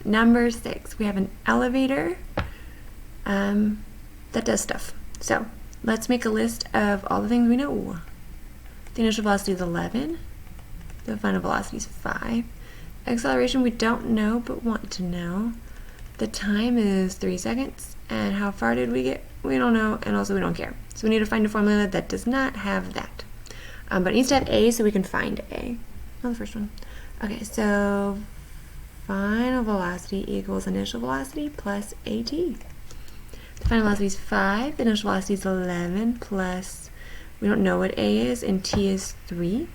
number 6, we have an elevator that does stuff. So let's make a list of all the things we know. The initial velocity is 11. The final velocity is 5. Acceleration we don't know but want to know. The time is 3 seconds. And how far did we get? We don't know, and also we don't care. So we need to find a formula that does not have that. But it needs to have A so we can find A. Oh, the first one. Okay, so final velocity equals initial velocity plus AT. The final velocity is 5. The initial velocity is 11 plus, we don't know what A is, and T is 3.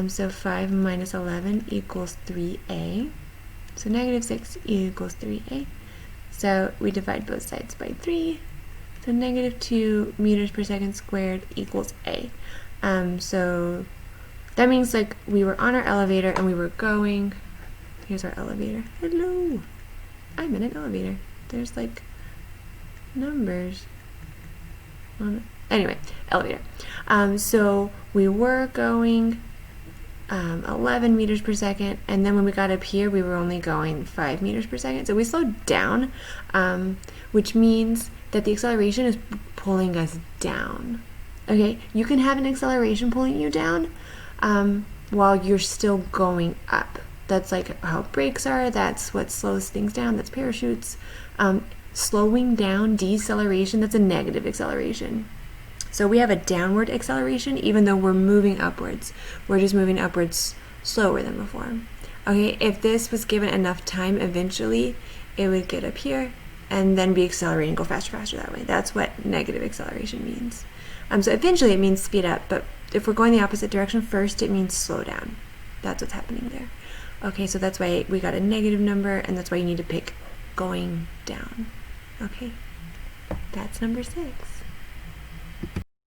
So 5 minus 11 equals 3A. So negative 6 equals 3A. So we divide both sides by 3. So negative 2 meters per second squared equals A. So that means like we were on our elevator and we were going, here's our elevator. Hello, I'm in an elevator. There's like numbers on it. Anyway, elevator. So we were going 11 meters per second, and then when we got up here we were only going 5 meters per second. So we slowed down, which means that the acceleration is pulling us down. Okay, you can have an acceleration pulling you down while you're still going up. That's like how brakes are. That's what slows things down. That's parachutes. Slowing down, deceleration, that's a negative acceleration. So we have a downward acceleration even though we're moving upwards. We're just moving upwards slower than before. Okay, if this was given enough time, eventually it would get up here and then be accelerating, go faster, faster that way. That's what negative acceleration means. So eventually it means speed up, but if we're going the opposite direction, first it means slow down. That's what's happening there. Okay, so that's why we got a negative number, and that's why you need to pick going down. Okay, that's number 6.